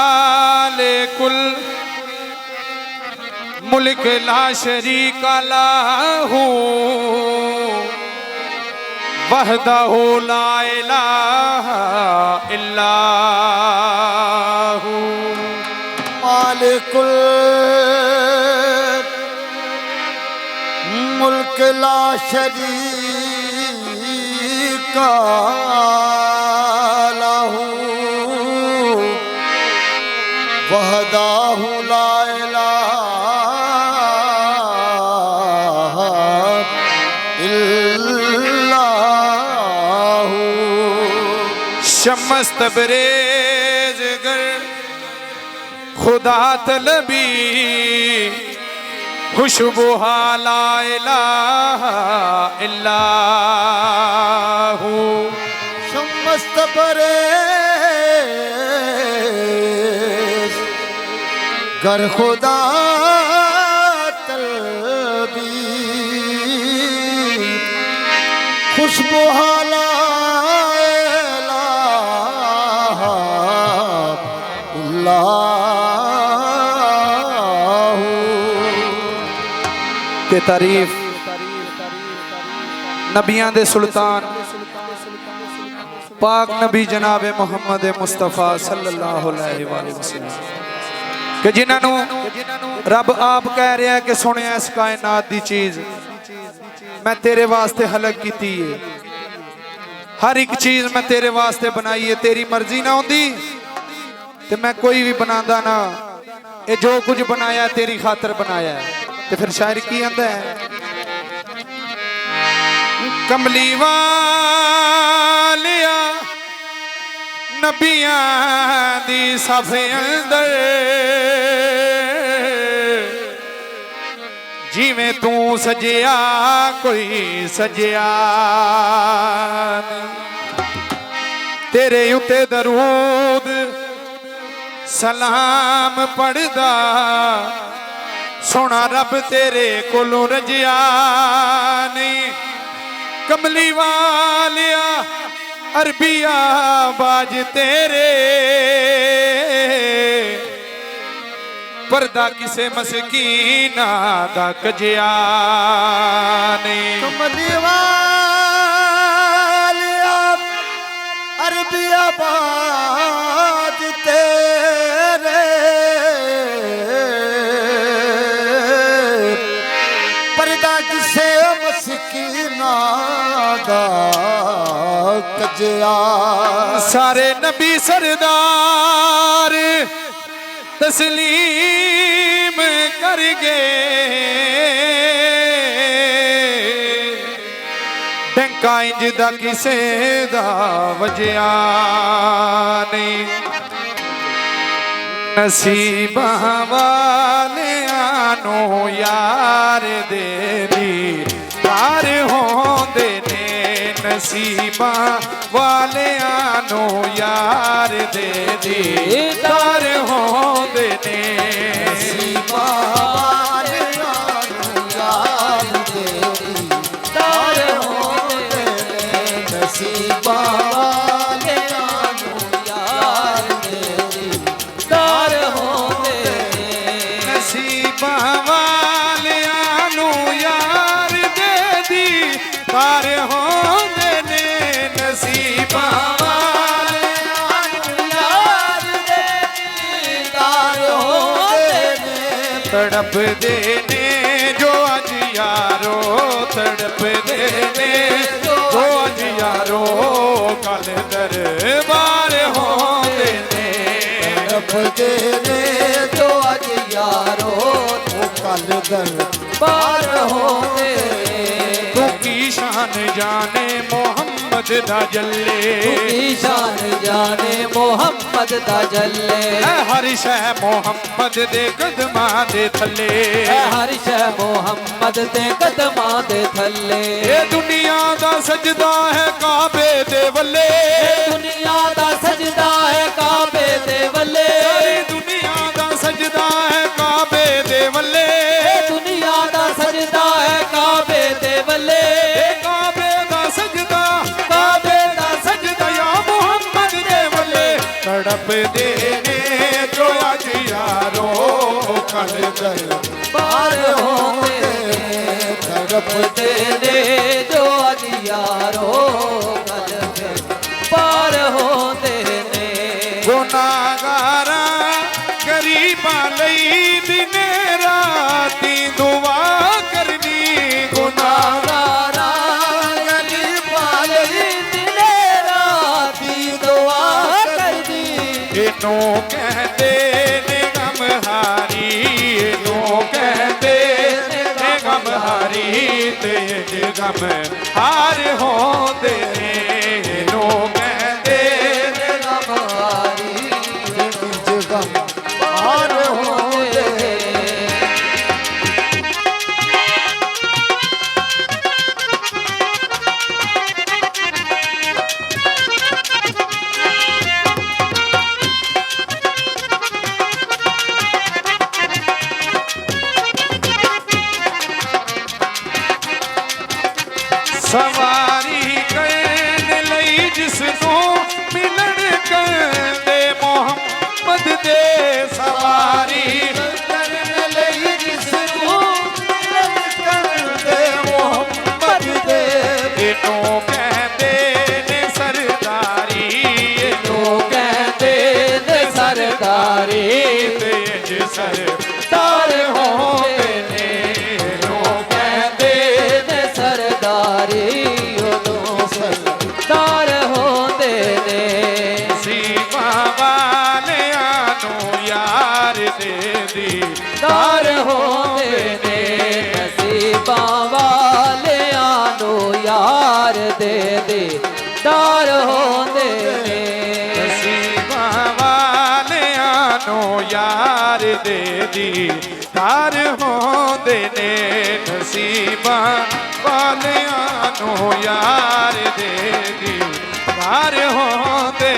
मालिकुल मुल्क ला शरीका लहू वहदहू ला इलाहा इल्लाहू। मालिकुल मुल्क ला शरीका लहू वहदाहू ला इलाहा इल्लाहू। शम्स तबरेज गर खुदा तलबी खुशबू ला इलाहा इल्लाहू। शम्स तबरेज गर खुदा तलबी खुशबू ला इलाहा इल्लाहू। ते तारीफ नबियां दे सुल्तान पाक नबी जनाब मुहम्मद मुस्तफा सल्लल्लाहु अलैहि वसल्लम कि जिन्हों रब आप कह रहा है कि सुनिया इस कायनात दी चीज मैं तेरे वास्ते हलक की है। हर एक चीज मैं तेरे वास्ते बनाई है। तेरी मर्जी ना होती तो मैं कोई भी बनादा ना। ये जो कुछ बनाया तेरी खातर बनाया है। तो फिर शायर की आंदा है कमली वालिया नबियां दी सफे अंदर जिवें तू सजिया कोई सजिया तेरे उते दरूद सलाम पढ़दा सोना रब तेरे कोलों रजिया नहीं। कमली वालिया अरबिया बाज तेरे पर्दा किसे मसकीना दा कजिया नहीं। कमली वालिया अरबिया बाज तेरे पर्दा किसे मसकीना दा कजिया। सारे नबी सरदार तस्लीम कर गए डंका इंज दा किसे दा वजिया नहीं। नसीबा वालियां नू यार दे दीदार होंदे ने। नसीबा वालियां नू यार दे दीदार होंदे ने। नसीबा वालियां नू यार दे दीदार होंदे ने। नसीबा वालियां नू यार दे दीदार होंदे ने। नसीबा वालियां नू यार दे दीदार होंदे ने। नसीबा वालियां नू यार दे दीदार होंदे ने। तड़प देने जो अज यारो तड़प देने जो अज यारो कल दरबार होंदे ने। तड़प देने जो अज यारो कल दरबार होंदे ने। तू की शान जाने मोहम्मद मोहम्मद दा जल्ले की शान जाने मोहम्मद दा जल्ले हर शह मोहम्मद दे कदमां दे थल्ले हर शह मोहम्मद दे कदमां दे थल्ले ये दुनिया दा सजदा है काबे दे वल्ले दुनिया दा सजदा है काबे दे वल्ले सारी दुनिया दा सजदा है काबे दे वल्ले दुनिया दा सजदा है काबे दे वल्ले काबे दा सजदा काबे दा सजदा या मोहम्मद दे वल्ले तड़प दे ने जो अज यारो कल दर पार होते तड़प दे ने जो अज यारो कल पार होते ने गुनाहगारा गरीबां लई दिने राती दुआ करनी गुनाहगारा गरीबां लई दिने राती दुआ करनी इनू कहते ने गमहारी इनू कहते ने गमहारी ते गम हार होंदे ने इनू कहते ने गमहारी गम हार होंदे सवारी करने लई जिसनों मिलन करते मोहम्मद दे सवारी करने लई जिसनों मिलन करते मोहम्मद दे इनू कहते ने सरदारी इनू कहते ने सरदारी तेज सरदार होंदे ने इनू कहते ने सरदारी उदों सरदार होंदे ने सीमा वालियां नू यार दे दी दार होंदे ने नसीबां वालियां नू यार दे दे दार होंदे ने नसीबां वालियां नू यार दे दी तार होंदे ने नसीबां वालियां नू यार दे दी तार होंदे